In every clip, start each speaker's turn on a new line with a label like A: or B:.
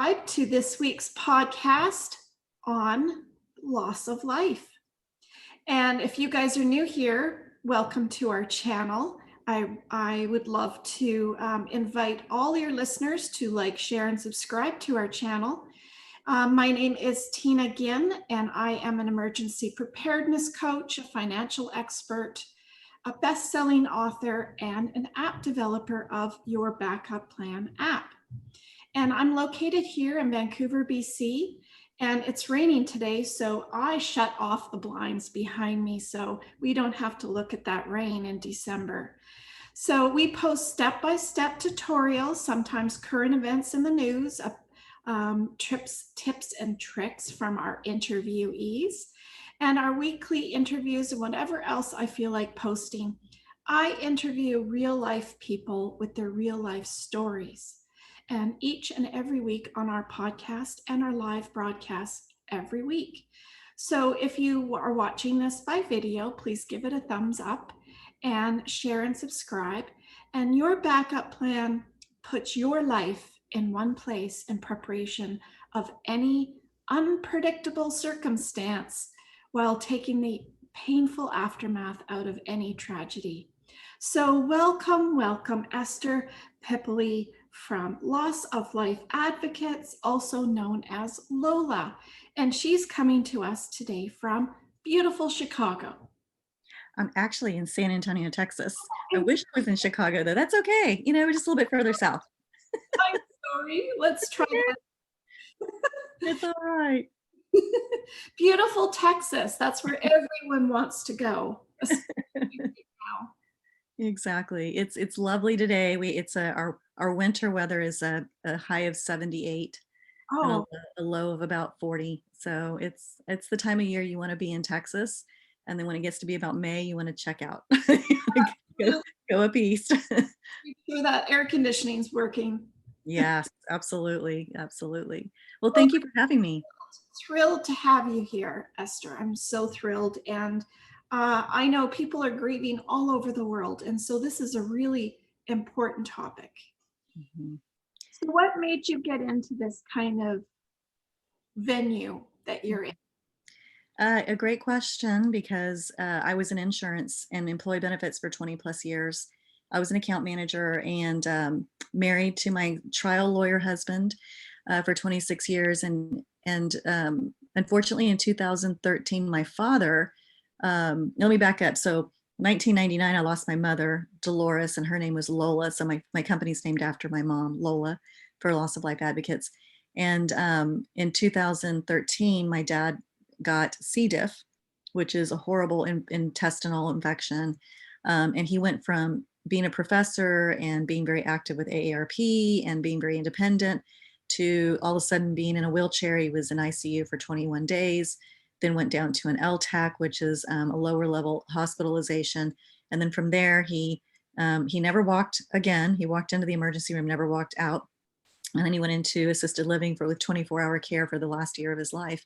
A: subscribe to this week's podcast on loss of life. And if you guys are new here, welcome to our channel. I would love to invite all your listeners to like, share, and subscribe to our channel. My name is Tina Ginn, and I am an emergency preparedness coach, a financial expert, a best-selling author, and an app developer of Your Backup Plan app. And I'm located here in Vancouver, BC, and it's raining today, so I shut off the blinds behind me so we don't have to look at that rain in December. So we post step-by-step tutorials, sometimes current events in the news, tips, and tricks from our interviewees, and our weekly interviews and whatever else I feel like posting. I interview real-life people with their real-life stories. And each and every week on our podcast and our live broadcast every week. So if you are watching this by video, please give it a thumbs up and share and subscribe. And Your Backup Plan puts your life in one place in preparation of any unpredictable circumstance while taking the painful aftermath out of any tragedy. So welcome, Esther Pipoly from Loss of Life Advocates, also known as LOLA. And she's coming to us today from beautiful Chicago.
B: I'm actually in San Antonio, Texas. I wish I was in Chicago, though. That's okay. We're just a little bit further south.
A: I'm sorry. Let's try that.
B: It's all right.
A: Beautiful Texas. That's where everyone wants to go.
B: Exactly. It's lovely today. Our winter weather is a high of 78 and a low of about 40. So it's the time of year you want to be in Texas. And then when it gets to be about May, you want to check out. go up east.
A: Make sure that air conditioning is working.
B: Yes, absolutely. Absolutely. Well, thank you for having me.
A: Thrilled to have you here, Esther. I'm so thrilled. And I know people are grieving all over the world. And so this is a really important topic. Mm-hmm. So what made you get into this kind of venue that you're in?
B: A great question, because I was in insurance and employee benefits for 20 plus years. I was an account manager and married to my trial lawyer husband for 26 years. And unfortunately, in 2013, my father, let me back up. So 1999, I lost my mother, Dolores, and her name was Lola. So my company's named after my mom, Lola, for Loss of Life Advocates. And in 2013, my dad got C. diff, which is a horrible intestinal infection. And he went from being a professor and being very active with AARP and being very independent to all of a sudden being in a wheelchair. He was in ICU for 21 days, then went down to an LTAC, which is a lower level hospitalization. And then from there, he never walked again. He walked into the emergency room, never walked out. And then he went into assisted living with 24-hour care for the last year of his life.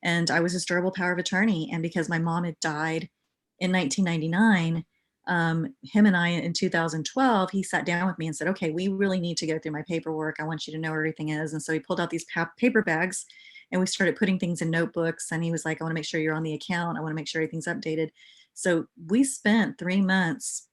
B: And I was his durable power of attorney. And because my mom had died in 1999, him and I in 2012, he sat down with me and said, okay, we really need to go through my paperwork. I want you to know where everything is. And so he pulled out these paper bags and we started putting things in notebooks. And he was like, I want to make sure you're on the account. I want to make sure everything's updated. So we spent 3 months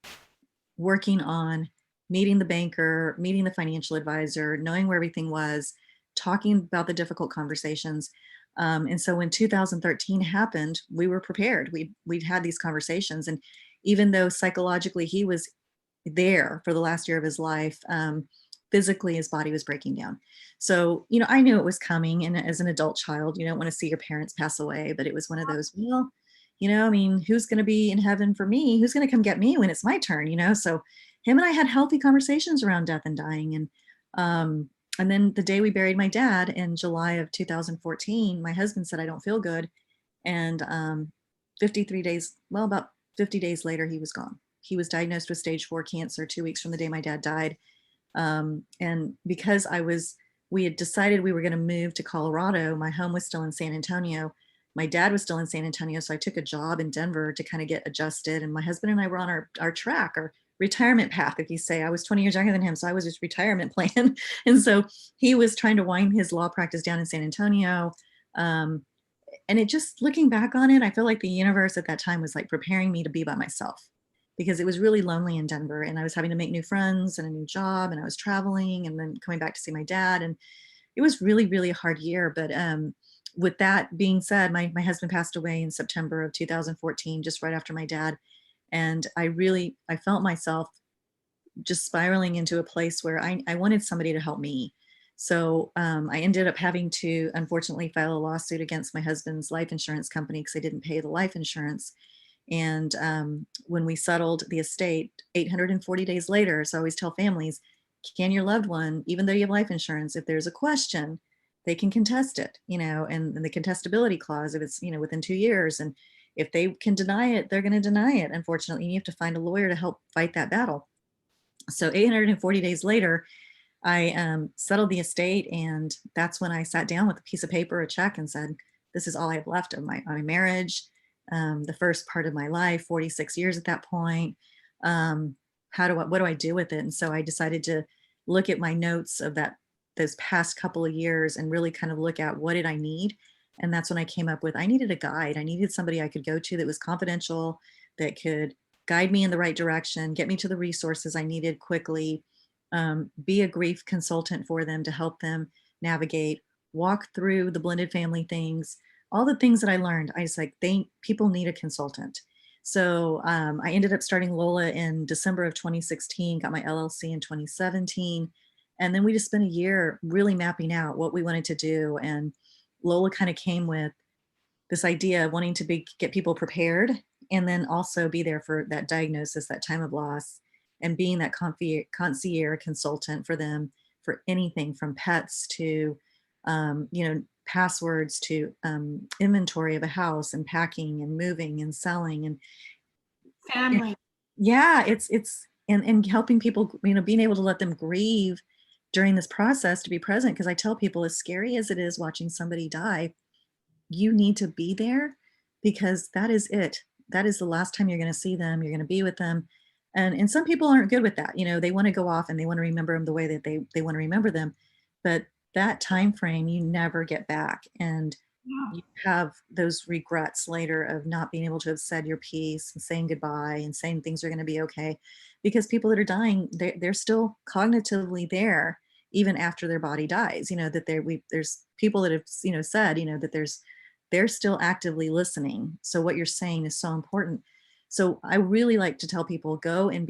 B: working on meeting the banker, meeting the financial advisor, knowing where everything was, talking about the difficult conversations. And so when 2013 happened, we were prepared. We'd had these conversations. And even though psychologically he was there for the last year of his life, physically his body was breaking down. So, I knew it was coming. And as an adult child, you don't want to see your parents pass away, but it was one of those, who's going to be in heaven for me? Who's going to come get me when it's my turn? So him and I had healthy conversations around death and dying. And then the day we buried my dad in July of 2014, my husband said, I don't feel good. And 53 days, well, about 50 days later, he was gone. He was diagnosed with stage 4 cancer 2 weeks from the day my dad died. And because we had decided we were going to move to Colorado, my home was still in San Antonio. My dad was still in San Antonio. So I took a job in Denver to kind of get adjusted. And my husband and I were on our track, our retirement path, if you say. I was 20 years younger than him, so I was his retirement plan. And so he was trying to wind his law practice down in San Antonio. Um, and it just looking back on it, I feel like the universe at that time was like preparing me to be by myself because it was really lonely in Denver and I was having to make new friends and a new job and I was traveling and then coming back to see my dad. And it was really, really a hard year. But with that being said, my husband passed away in September of 2014, just right after my dad. And I felt myself just spiraling into a place where I wanted somebody to help me. So I ended up having to, unfortunately, file a lawsuit against my husband's life insurance company because I didn't pay the life insurance. And when we settled the estate, 840 days later, so I always tell families, can your loved one, even though you have life insurance, if there's a question, they can contest it, and the contestability clause, if it's, within 2 years. And if they can deny it, they're going to deny it. Unfortunately, you have to find a lawyer to help fight that battle. So 840 days later, I settled the estate, and that's when I sat down with a piece of paper, a check, and said, "This is all I have left of my marriage, the first part of my life, 46 years at that point. Um, what do I do with it?" And so I decided to look at my notes of those past couple of years and really kind of look at what did I need. And that's when I came up with I needed a guide. I needed somebody I could go to that was confidential, that could guide me in the right direction, get me to the resources I needed quickly, be a grief consultant for them to help them navigate, walk through the blended family things, all the things that I learned. I was like, people need a consultant. So I ended up starting LOLA in December of 2016, got my LLC in 2017. And then we just spent a year really mapping out what we wanted to do. And LOLA kind of came with this idea of wanting to get people prepared and then also be there for that diagnosis, that time of loss, and being that concierge consultant for them for anything from pets to, passwords to inventory of a house and packing and moving and selling. And
A: Family.
B: yeah, and helping people, being able to let them grieve during this process, to be present. Because I tell people, as scary as it is watching somebody die, you need to be there because that is it. That is the last time you're going to see them. You're going to be with them. And some people aren't good with that. They want to go off and they want to remember them the way that they want to remember them. But that time frame you never get back. And
A: Yeah.
B: you have those regrets later of not being able to have said your piece and saying goodbye and saying things are going to be okay, because people that are dying, they're still cognitively there even after their body dies. That there's people that have said that they're still actively listening. So what you're saying is so important. So I really like to tell people, go and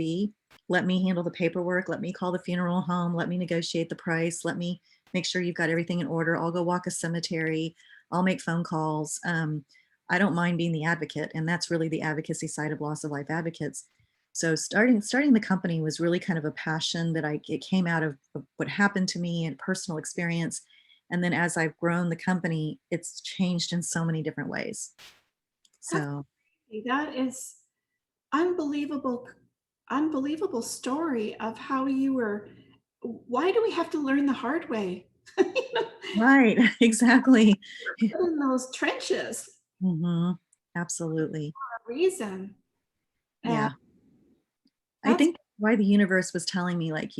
B: let me handle the paperwork, let me call the funeral home, let me negotiate the price, let me make sure you've got everything in order. I'll go walk a cemetery, I'll make phone calls. I don't mind being the advocate, and that's really the advocacy side of loss of life advocates. So starting the company was really kind of a passion that it came out of what happened to me and personal experience. And then as I've grown the company, it's changed in so many different ways.
A: That's
B: So
A: that is unbelievable, unbelievable story of how you were. Why do we have to learn the hard way? You know,
B: right, exactly.
A: put in those trenches
B: Hmm. Absolutely.
A: for a reason. And
B: Yeah. I
A: that's
B: think why the universe was telling me, like,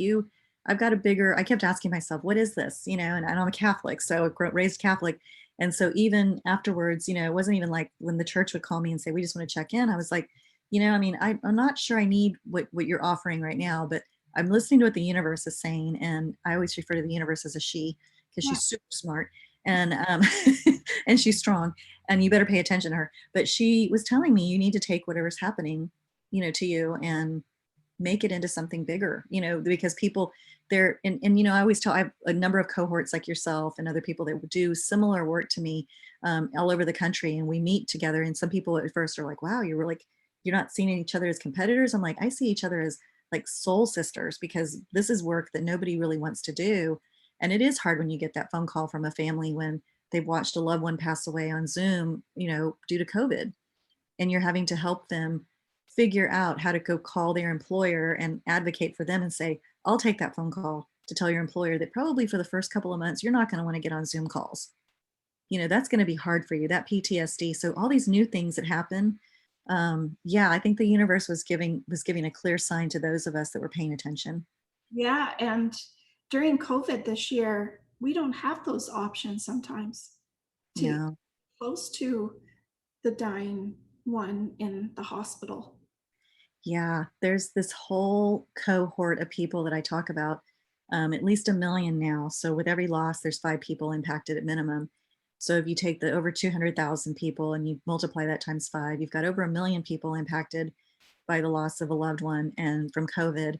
B: I kept asking myself, what is this? And I'm a Catholic, so raised Catholic. And so even afterwards, it wasn't even like when the church would call me and say, we just want to check in. I was like, I mean, I'm not sure I need what you're offering right now, but I'm listening to what the universe is saying. And I always refer to the universe as a she because
A: yeah,
B: she's super smart and and she's strong and you better pay attention to her. But she was telling me, you need to take whatever's happening, to you and make it into something bigger, because people they're and I always tell, I have a number of cohorts like yourself and other people that do similar work to me, all over the country, and we meet together. And some people at first are like, wow, you're not seeing each other as competitors. I'm like, I see each other as like soul sisters, because this is work that nobody really wants to do. And it is hard when you get that phone call from a family when they've watched a loved one pass away on Zoom, due to COVID, and you're having to help them figure out how to go call their employer and advocate for them and say, I'll take that phone call to tell your employer that probably for the first couple of months, you're not going to want to get on Zoom calls. That's going to be hard for you, that PTSD. So all these new things that happen, Yeah, I think the universe was giving a clear sign to those of us that were paying attention.
A: Yeah, and during COVID this year, we don't have those options sometimes to
B: No.
A: close to the dying one in the hospital.
B: Yeah, there's this whole cohort of people that I talk about, at least a million now. So with every loss, there's 5 people impacted at minimum. So if you take the over 200,000 people and you multiply that times 5, you've got over a million people impacted by the loss of a loved one and from COVID.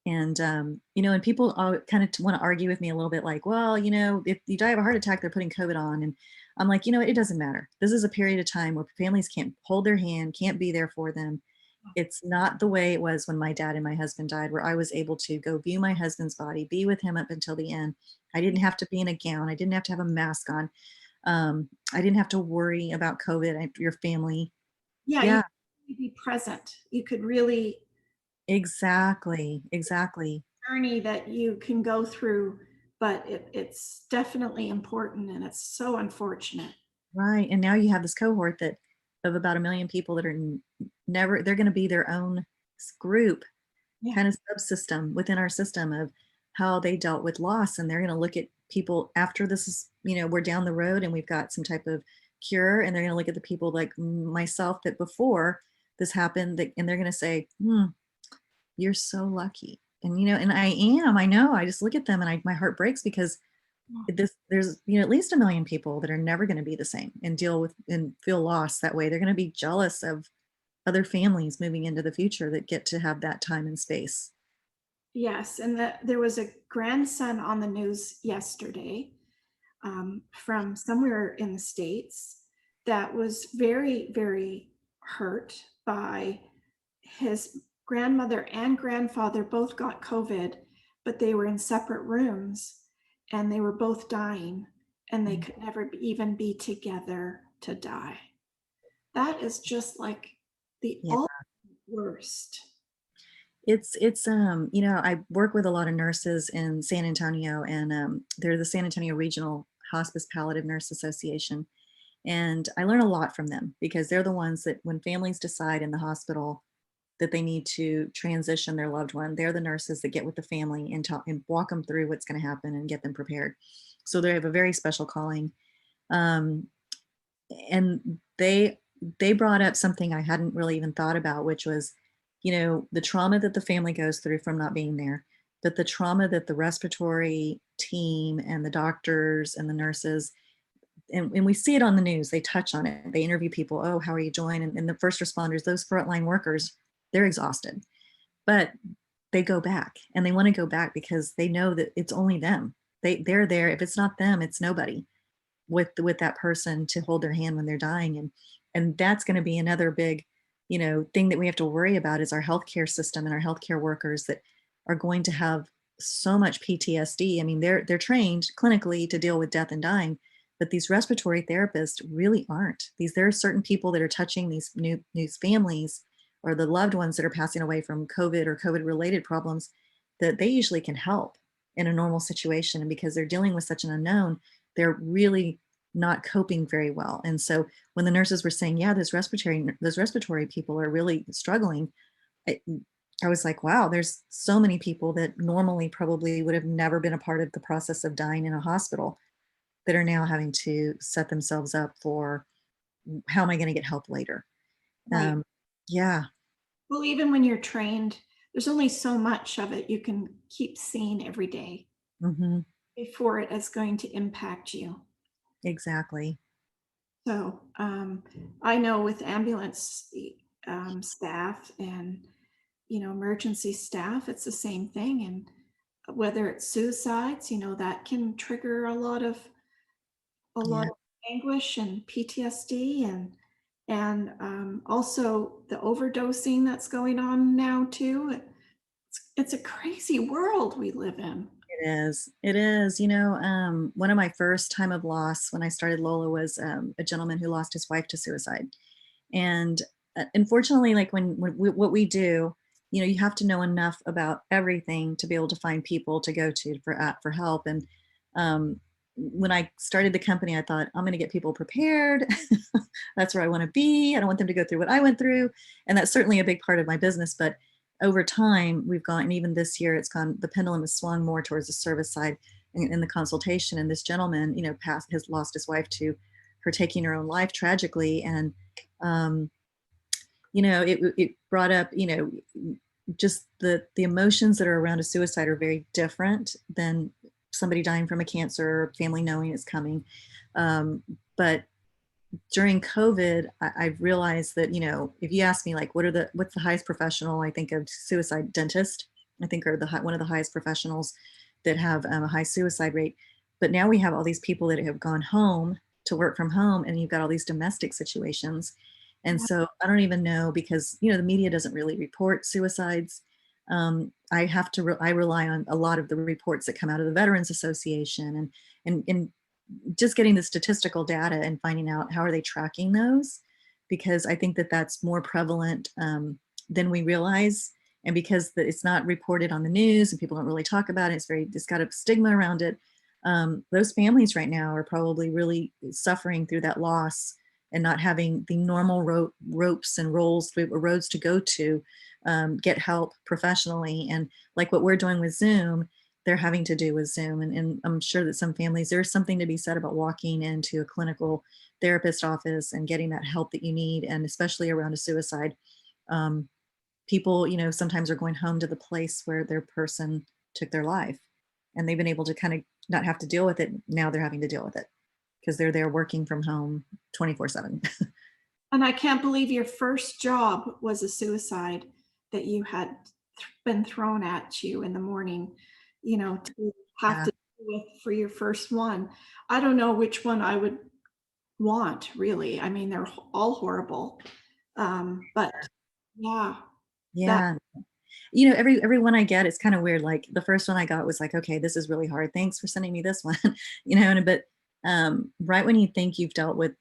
B: And and people kind of want to argue with me a little bit, like, well, if you die of a heart attack, they're putting COVID on, and I'm like, it doesn't matter. This is a period of time where families can't hold their hand, can't be there for them. It's not the way it was when my dad and my husband died, where I was able to go view my husband's body, be with him up until the end. I didn't have to be in a gown. I didn't have to have a mask on. I didn't have to worry about COVID and your family.
A: Yeah, you
B: Yeah,
A: could be present. You could really
B: exactly, exactly.
A: journey that you can go through, but it's definitely important and it's so unfortunate.
B: Right, and now you have this cohort that of about a million people that are never, they're going to be their own group,
A: Yeah.
B: kind of subsystem within our system of how they dealt with loss, and they're going to look at people after this is, we're down the road and we've got some type of cure, and they're going to look at the people like myself that before this happened, and they're going to say, you're so lucky. And and I know, I just look at them and my heart breaks because there's at least a million people that are never going to be the same and deal with and feel lost that way. They're going to be jealous of other families moving into the future that get to have that time and space.
A: Yes, and there was a grandson on the news yesterday from somewhere in the States that was very, very hurt by his grandmother and grandfather both got COVID, but they were in separate rooms and they were both dying and they
B: Mm.
A: could never even be together to die. That is just like the
B: Yeah.
A: all worst.
B: I work with a lot of nurses in San Antonio, and they're the San Antonio Regional Hospice Palliative Nurse Association. And I learn a lot from them because they're the ones that when families decide in the hospital that they need to transition their loved one, they're the nurses that get with the family and talk and walk them through what's going to happen and get them prepared. So they have a very special calling. Um, and they brought up something I hadn't really even thought about, which was, the trauma that the family goes through from not being there, but the trauma that the respiratory team and the doctors and the nurses, and we see it on the news, they touch on it, they interview people, oh, how are you doing? And the first responders, those frontline workers, they're exhausted, but they go back and they want to go back because they know that it's only them. They're there. If it's not them, it's nobody with that person to hold their hand when they're dying. And that's going to be another big thing that we have to worry about is our healthcare system and our healthcare workers that are going to have so much PTSD. I mean, they're trained clinically to deal with death and dying, but these respiratory therapists really aren't. There are certain people that are touching these families or the loved ones that are passing away from COVID or COVID related problems that they usually can help in a normal situation. And because they're dealing with such an unknown, they're really not coping very well. And so when the nurses were saying, yeah, those respiratory people are really struggling, I, I was like, wow, there's so many people that normally probably would have never been a part of the process of dying in a hospital that are now having to set themselves up for how am I going to get help later?
A: Right.
B: Um, yeah.
A: Well, even when you're trained, there's only so much of it you can keep seeing every day
B: Hmm.
A: before it is going to impact you.
B: Exactly.
A: So I know with ambulance staff and emergency staff, it's the same thing. And whether it's suicides, that can trigger a lot
B: Yeah.
A: of anguish and PTSD and also the overdosing that's going on now too. It's a crazy world we live in.
B: It is. It is. One of my first time of loss when I started Lola was a gentleman who lost his wife to suicide. And unfortunately, like what we do, you have to know enough about everything to be able to find people to go to for help. And um, when I started the company, I thought I'm going to get people prepared. That's where I want to be. I don't want them to go through what I went through. And that's certainly a big part of my business. But over time, we've gone, and even this year, it's gone, the pendulum has swung more towards the service side in the consultation. And this gentleman, has lost his wife to her taking her own life tragically. And, um, it brought up, just the emotions that are around a suicide are very different than somebody dying from a cancer or family knowing it's coming. But during COVID, I've realized that, if you ask me like, what's the highest professional, I think of suicide dentist, I think are one of the highest professionals that have a high suicide rate. But now we have all these people that have gone home to work from home, and you've got all these domestic situations. And so I don't even know, because, the media doesn't really report suicides. I rely on a lot of the reports that come out of the Veterans Association, and just getting the statistical data and finding out how are they tracking those, because I think that that's more prevalent than we realize. And because it's not reported on the news and people don't really talk about it, it's got a stigma around it. Those families right now are probably really suffering through that loss and not having the normal ropes and roads to go to get help professionally. And like what we're doing with Zoom, they're having to do with Zoom. And I'm sure that some families, there's something to be said about walking into a clinical therapist office and getting that help that you need. And especially around a suicide, um, people, sometimes are going home to the place where their person took their life, and they've been able to kind of not have to deal with it. Now they're having to deal with it because they're there working from home 24/7.
A: And I can't believe your first job was a suicide that you had been thrown at you in the morning, to have
B: Yeah.
A: to deal with for your first one. I don't know which one I would want, really. I mean, they're all horrible. But yeah, that
B: Yeah. Every one I get is kind of weird. Like the first one I got was like, okay, this is really hard. Thanks for sending me this one. But right when you think you've dealt with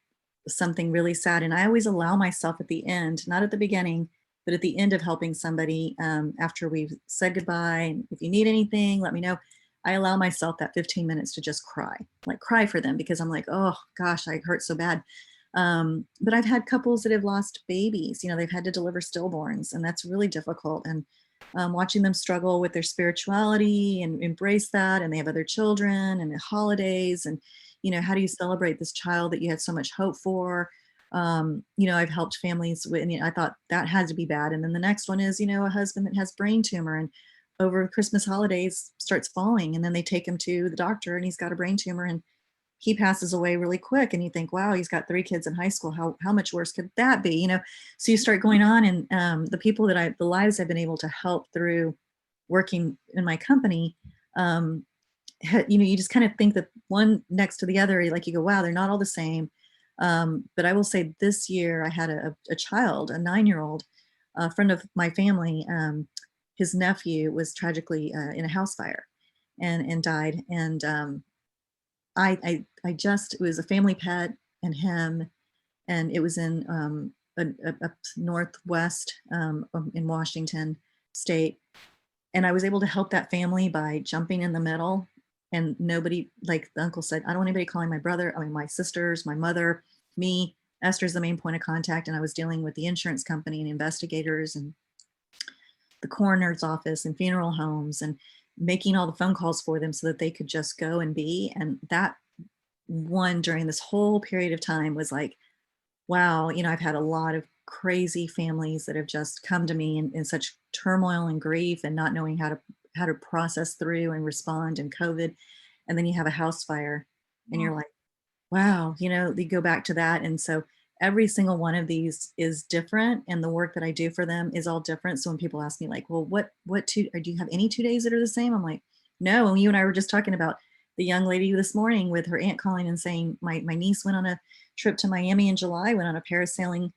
B: something really sad, and I always allow myself at the end, not at the beginning, but at the end of helping somebody, after we've said goodbye, and if you need anything, let me know. I allow myself that 15 minutes to just cry, like cry for them, because I'm like, oh gosh, I hurt so bad. But I've had couples that have lost babies, they've had to deliver stillborns, and that's really difficult. And watching them struggle with their spirituality and embrace that, and they have other children and the holidays, and how do you celebrate this child that you had so much hope for? I've helped families with, and I thought that had to be bad. And then the next one is, a husband that has brain tumor, and over Christmas holidays starts falling, and then they take him to the doctor, and he's got a brain tumor, and he passes away really quick. And you think, wow, he's got 3 kids in high school. How much worse could that be? So you start going on, and the lives I've been able to help through working in my company, um, you just kind of think that one next to the other, like you go, wow, they're not all the same. But I will say this year I had a child, a 9-year-old, a friend of my family. His nephew was tragically in a house fire and died. And I just, it was a family pet and him, and it was in up northwest, in Washington State. And I was able to help that family by jumping in the middle. And nobody, like the uncle said, I don't want anybody calling my brother, I mean, my sisters, my mother, me. Esther's the main point of contact. And I was dealing with the insurance company and investigators and the coroner's office and funeral homes, and making all the phone calls for them so that they could just go and be. And that one during this whole period of time was like, wow, I've had a lot of crazy families that have just come to me in such turmoil and grief, and not knowing how to process through and respond in COVID. And then you have a house fire, and you're like, wow, they go back to that. And so every single one of these is different, and the work that I do for them is all different. So when people ask me like, well, what two, or do you have any 2 days that are the same? I'm like, no. And you and I were just talking about the young lady this morning with her aunt calling and saying, my niece went on a trip to Miami in July, went on a parasailing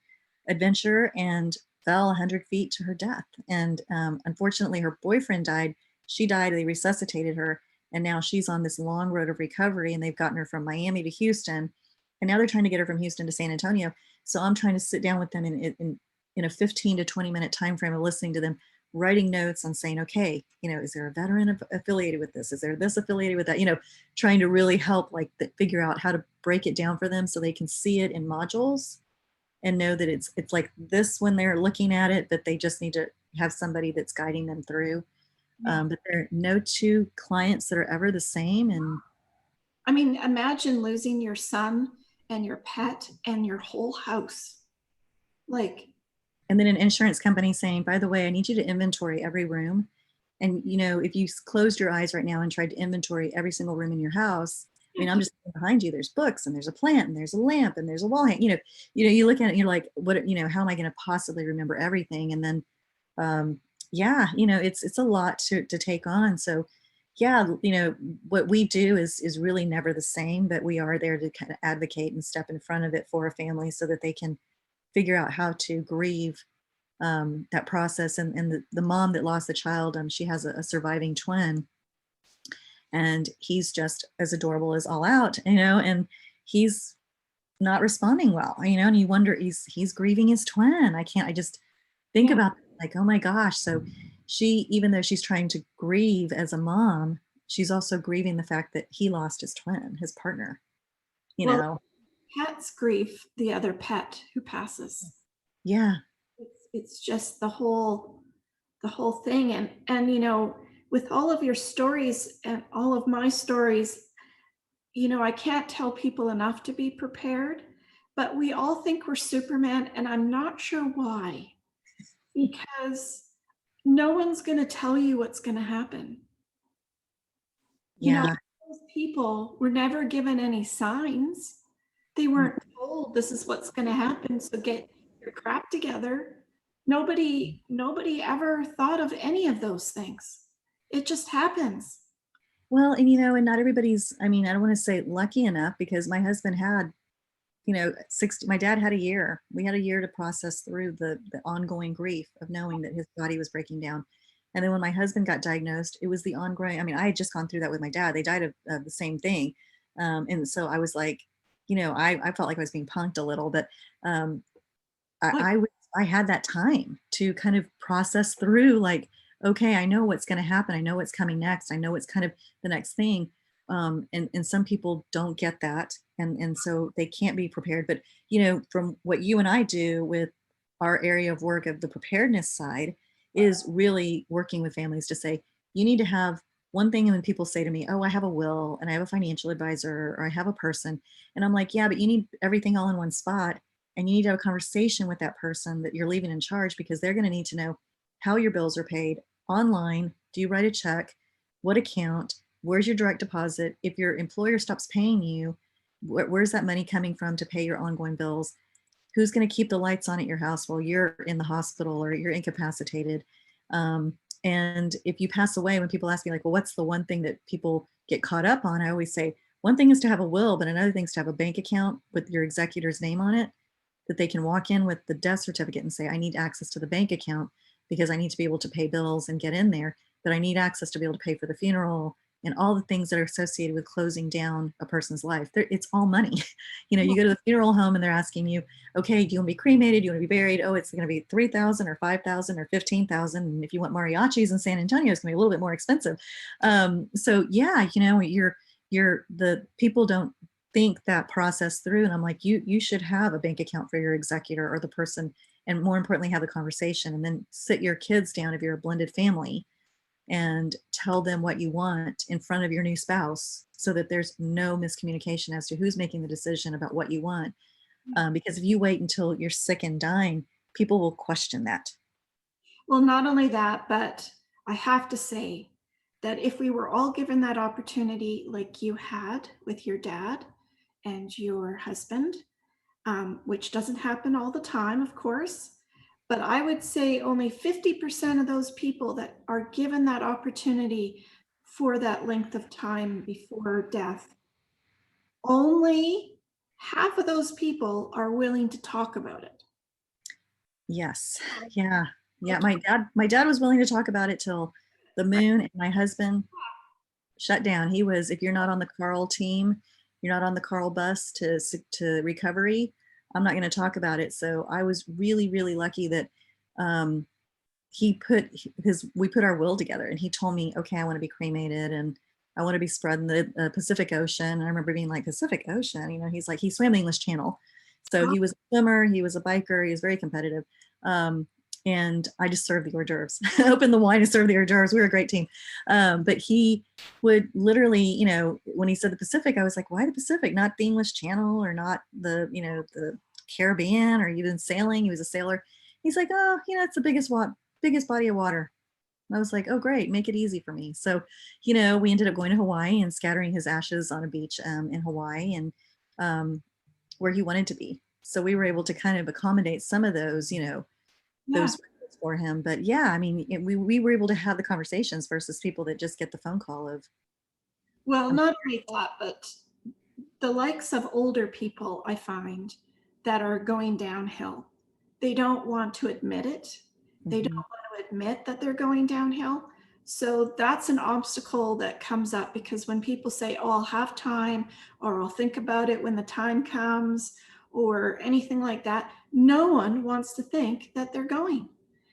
B: adventure, and fell 100 feet to her death. And unfortunately, her boyfriend died. She died. They resuscitated her, and now she's on this long road of recovery. And they've gotten her from Miami to Houston, and now they're trying to get her from Houston to San Antonio. So I'm trying to sit down with them in a 15 to 20 minute time frame of listening to them, writing notes on saying, okay, is there a veteran affiliated with this? Is there this affiliated with that? Trying to really help, like, figure out how to break it down for them so they can see it in modules, and know that it's like this when they're looking at it, but they just need to have somebody that's guiding them through.
A: Yeah.
B: But there are no two clients that are ever the same. And
A: I mean, imagine losing your son and your pet and your whole house. Like,
B: then an insurance company saying, by the way, I need you to inventory every room. And if you closed your eyes right now and tried to inventory every single room in your house, I mean, I'm just behind you. There's books and there's a plant and there's a lamp and there's a wall hang. You look at it and you're like, what? How am I going to possibly remember everything? And then, yeah, it's a lot to take on. So, yeah, what we do is really never the same, but we are there to kind of advocate and step in front of it for a family so that they can figure out how to grieve that process. And the mom that lost the child, she has a surviving twin, and he's just as adorable as all out, and he's not responding well, and you wonder, he's grieving his twin. I just think
A: yeah.
B: about, like, oh my gosh. So she, even though she's trying to grieve as a mom, she's also grieving the fact that he lost his twin, his partner, you
A: Well,
B: know.
A: pets grieve the other pet who passes.
B: Yeah.
A: It's just the whole thing. And with all of your stories and all of my stories, I can't tell people enough to be prepared, but we all think we're Superman, and I'm not sure why, because no one's going to tell you what's going to happen.
B: Yeah.
A: Those people were never given any signs. They weren't told this is what's going to happen, so get your crap together. Nobody ever thought of any of those things. It just happens.
B: Well, and and not everybody's, I mean, I don't want to say lucky enough, because my husband had, 60, my dad had a year. We had a year to process through the ongoing grief of knowing that his body was breaking down. And then when my husband got diagnosed, it was the ongoing, I mean, I had just gone through that with my dad. They died of the same thing. And so I was like, I felt like I was being punked a little, but um,
A: Like,
B: I had that time to kind of process through, like, okay, I know what's going to happen. I know what's coming next. I know what's kind of the next thing. And some people don't get that. And so they can't be prepared. But, from what you and I do with our area of work of the preparedness side, is really working with families to say, you need to have one thing. And when people say to me, oh, I have a will and I have a financial advisor or I have a person, and I'm like, yeah, but you need everything all in one spot, and you need to have a conversation with that person that you're leaving in charge, because they're going to need to know how your bills are paid online. Do you write a check? What account? Where's your direct deposit? If your employer stops paying you, where's that money coming from to pay your ongoing bills? Who's going to keep the lights on at your house while you're in the hospital or you're incapacitated? And if you pass away, when people ask me, like, well, what's the one thing that people get caught up on? I always say, one thing is to have a will, but another thing is to have a bank account with your executor's name on it, that they can walk in with the death certificate and say, I need access to the bank account because I need to be able to pay bills and get in there, but I need access to be able to pay for the funeral and all the things that are associated with closing down a person's life. It's all money. You go to the funeral home and they're asking you, okay, do you want to be cremated? Do you want to be buried? Oh, it's going to be 3,000 or 5,000 or 15,000. And if you want mariachis in San Antonio, it's going to be a little bit more expensive. So yeah, the people don't think that process through. And I'm like, you should have a bank account for your executor or the person, and more importantly, have the conversation, and then sit your kids down if you're a blended family and tell them what you want in front of your new spouse, so that there's no miscommunication as to who's making the decision about what you want. Because if you wait until you're sick and dying, people will question that.
A: well, not only that, but I have to say that if we were all given that opportunity, like you had with your dad and your husband, which doesn't happen all the time, of course, but I would say only 50% of those people that are given that opportunity for that length of time before death, only half of those people are willing to talk about it.
B: Yes. Yeah. Yeah. My dad was willing to talk about it till the moon, and my husband shut down. He was, if you're not on the Carl team, you're not on the Carl bus to recovery, I'm not going to talk about it. So I was really, really lucky that um, he put we put our will together, and he told me, okay, I want to be cremated and I want to be spread in the Pacific Ocean. And I remember being like, Pacific Ocean, he's like, he swam the English Channel. So
A: Oh,
B: he was a swimmer, he was a biker, he was very competitive. Um, and I just served the hors d'oeuvres, opened the wine and served the hors d'oeuvres. We were a great team. But he would literally, when he said the Pacific, I was like, why the Pacific? Not the English Channel or not the Caribbean or even sailing. He was a sailor. He's like, oh, it's the biggest body of water. I was like, oh, great, make it easy for me. So, we ended up going to Hawaii and scattering his ashes on a beach in Hawaii and where he wanted to be. So we were able to kind of accommodate some of
A: yeah.
B: those wishes for him. But yeah, I mean, we were able to have the conversations versus people that just get the phone call of,
A: Well,
B: um,
A: not only that, but the likes of older people I find that are going downhill, they don't want to admit it. They don't
B: mhm,
A: want to admit that they're going downhill. So that's an obstacle that comes up because when people say, oh, I'll have time, or I'll think about it when the time comes, or anything like that, no one wants to think that they're going.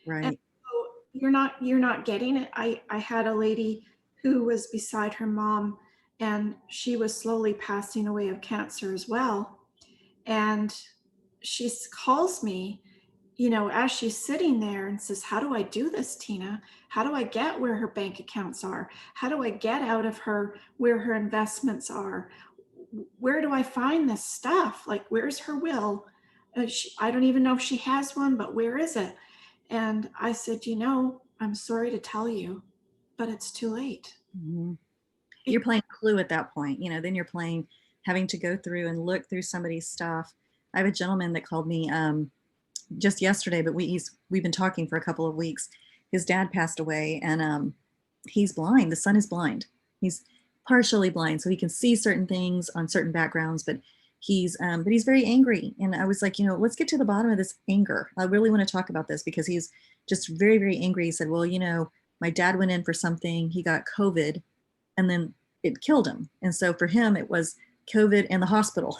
A: And
B: right.
A: so you're not getting it. I had a lady who was beside her mom and she was slowly passing away of cancer as well. And she calls me, as she's sitting there and says, how do I do this, Tina? How do I get where her bank accounts are? How do I get out of her where her investments are? Where do I find this stuff? Like, where's her will? I don't even know if she has one, but where is it? And I said, I'm sorry to tell you, but it's too late.
B: Mhm.
A: It,
B: You're playing Clue at that point. Then you're playing, having to go through and look through somebody's stuff. I have a gentleman that called me just yesterday, but we've been talking for a couple of weeks. His dad passed away, and he's blind. The son is blind. He's partially blind, so he can see certain things on certain backgrounds, but he's very angry. And I was like, let's get to the bottom of this anger. I really want to talk about this because he's just very, very angry. He said, well, my dad went in for something. He got COVID, and then it killed him. And so for him, it was COVID and the hospital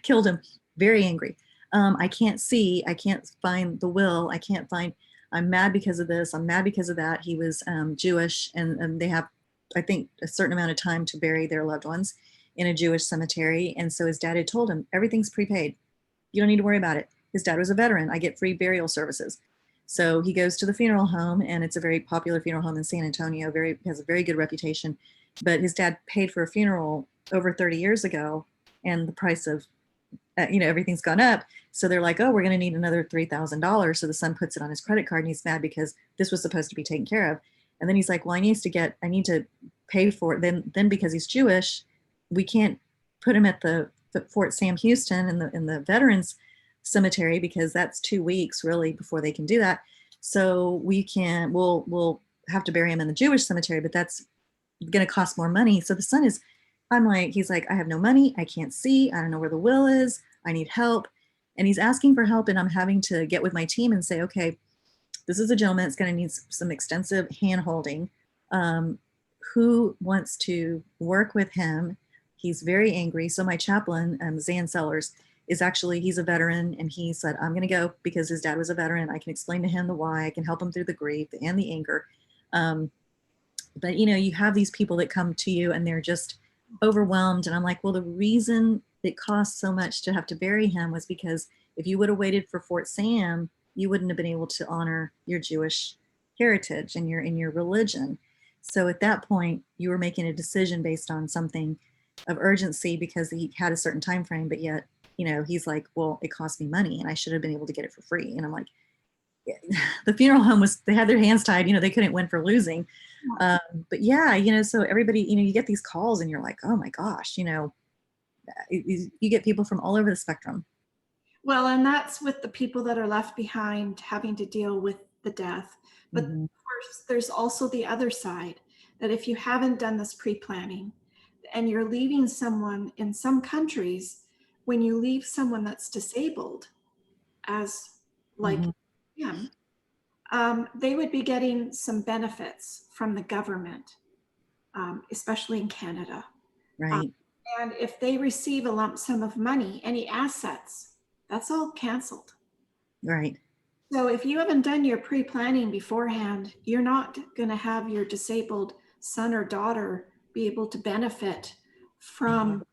B: killed him. Very angry. I can't see. I can't find the will. I can't find. I'm mad because of this. I'm mad because of that. He was Jewish, and they have, I think, a certain amount of time to bury their loved ones in a Jewish cemetery. And so his dad had told him, everything's prepaid. You don't need to worry about it. His dad was a veteran. I get free burial services. So he goes to the funeral home, and it's a very popular funeral home in San Antonio. Has a very good reputation. But his dad paid for a funeral over 30 years ago, and the price of everything's gone up. So they're like, oh, we're going to need another $3,000. So the son puts it on his credit card, and he's mad because this was supposed to be taken care of. And then he's like, well, I need to pay for it. Then because he's Jewish, we can't put him at the Fort Sam Houston in the veterans cemetery because that's 2 weeks really before they can do that. So we'll have to bury him in the Jewish cemetery, but that's going to cost more money. So the son is, he's like, I have no money. I can't see. I don't know where the will is. I need help. And he's asking for help. And I'm having to get with my team and say, okay, this is a gentleman that's going to need some extensive hand holding. Um, who wants to work with him? He's very angry. So my chaplain, Zan Sellers, he's a veteran, and he said, I'm going to go because his dad was a veteran. I can explain to him the why. I can help him through the grief and the anger. But you have these people that come to you and they're just overwhelmed, and I'm like, well, the reason it costs so much to have to bury him was because if you would have waited for Fort Sam, you wouldn't have been able to honor your Jewish heritage and your religion. So at that point you were making a decision based on something of urgency because he had a certain time frame, but yet he's like, well, it cost me money and I should have been able to get it for free. And I'm like, the funeral home they had their hands tied, they couldn't win for losing. But yeah, so everybody, you get these calls and you're like, oh my gosh, you get people from all over the spectrum.
A: Well, and that's with the people that are left behind having to deal with the death. But of
B: Hmm.
A: course, there's also the other side that if you haven't done this pre planning and you're leaving someone in some countries, when you leave someone that's disabled, as like
B: Hmm.
A: him, they would be getting some benefits from the government, especially in Canada. Um,
B: Right,
A: and if they receive a lump sum of money, any assets, that's all canceled.
B: right.
A: So if you haven't done your pre-planning beforehand, you're not going to have your disabled son or daughter be able to benefit from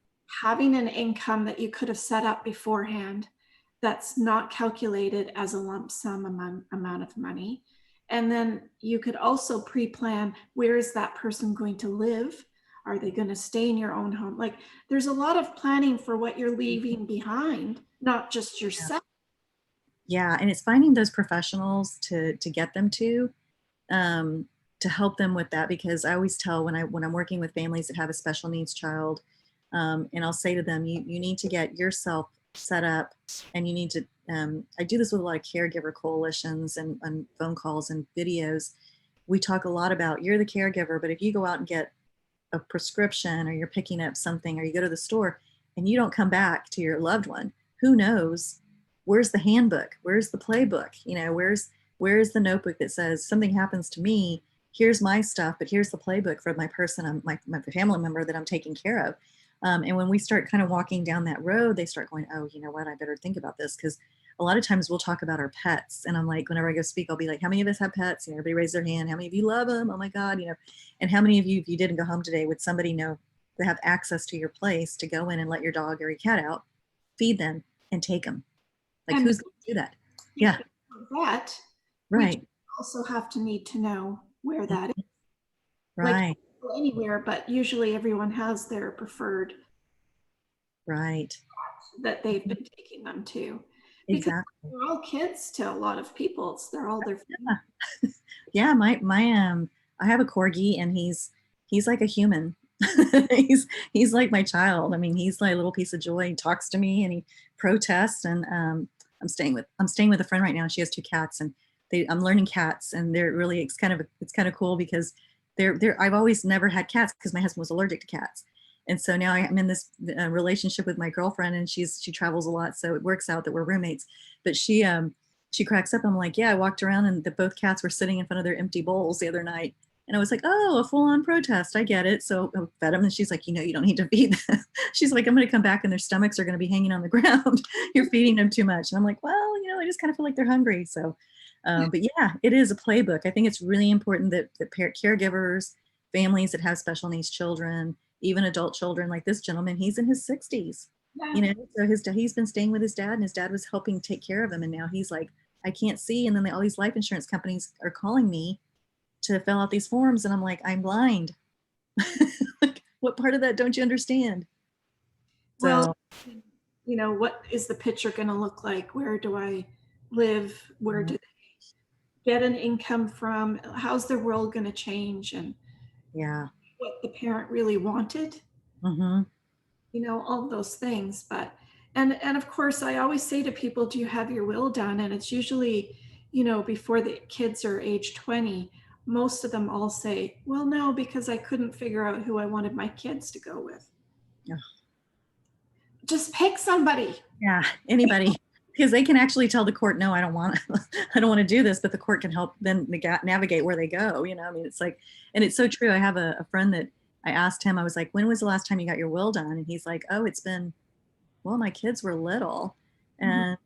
A: having an income that you could have set up beforehand. that's not calculated as a lump sum amount of money. And then you could also pre-plan, where is that person going to live? Are they going to stay in your own home? Like, there's a lot of planning for what you're leaving behind, not just
B: Yeah.
A: yourself.
B: Yeah, and it's finding those professionals to get them um, to help them with that, because I always tell when I'm working with families that have a special needs child, and I'll say to them, you need to get yourself set up, and you need to. I do this with a lot of caregiver coalitions and phone calls and videos. We talk a lot about you're the caregiver, but if you go out and get a prescription, or you're picking up something, or you go to the store and you don't come back to your loved one, who knows where's the handbook, where's the playbook, where's the notebook that says something happens to me, here's my stuff, but here's the playbook for my person, my family member that I'm taking care of. And when we start kind of walking down that road, they start going, oh, you know what, I better think about this, because a lot of times we'll talk about our pets, and I'm like, whenever I go speak, I'll be like, how many of us have pets? Everybody raise their hand. How many of you love them? Oh my God, and how many of you, if you didn't go home today, would somebody know to have access to your place to go in and let your dog or your cat out, feed them, and take them? Like,
A: And
B: who's going to do that? Yeah,
A: speaking of that, we
B: right,
A: also have to need to know where that is. Like,
B: right,
A: anywhere, but usually everyone has their preferred
B: right.
A: that they've been taking them to, because
B: Exactly.
A: they're all kids to a lot of people. They're all their family.
B: Yeah, my I have a corgi, and he's like a human. He's like my child. I mean, he's like a little piece of joy. He talks to me and he protests. And I'm staying with a friend right now. She has two cats, and I'm learning cats, and they're really, it's kind of cool, because I've always never had cats because my husband was allergic to cats. And so now I'm in this relationship with my girlfriend, and she travels a lot, so it works out that we're roommates. But she cracks up. I'm like, yeah, I walked around and both cats were sitting in front of their empty bowls the other night. And I was like, oh, a full on protest. I get it. So I fed them. And she's like, you don't need to feed them. She's like, I'm going to come back and their stomachs are going to be hanging on the ground. You're feeding them too much. And I'm like, well, I just kind of feel like they're hungry. So, but yeah, it is a playbook. I think it's really important that caregivers, families that have special needs children, even adult children, like this gentleman, he's in his 60s.
A: Yeah.
B: So he's been staying with his dad, and his dad was helping take care of him. And now he's like, I can't see. And then all these life insurance companies are calling me to fill out these forms. And I'm like, I'm blind. Like, what part of that don't you understand?
A: Well,
B: So,
A: what is the picture going to look like? Where do I live? Where
B: mm,
A: do they get an income from? How's their world going to change? And
B: yeah.
A: what the parent really wanted?
B: Hmm.
A: All of those things. But and of course, I always say to people, do you have your will done? And it's usually, before the kids are age 20. Most of them all say, well, no, because I couldn't figure out who I wanted my kids to go with. Just pick somebody.
B: Yeah. Anybody. Because they can actually tell the court, no, I don't want, I don't want to do this, but the court can help them navigate where they go. I mean, it's like, and it's so true. I have a friend that I asked him, I was like, when was the last time you got your will done? And he's like, oh, it's been, well, my kids were little.
A: Mhm.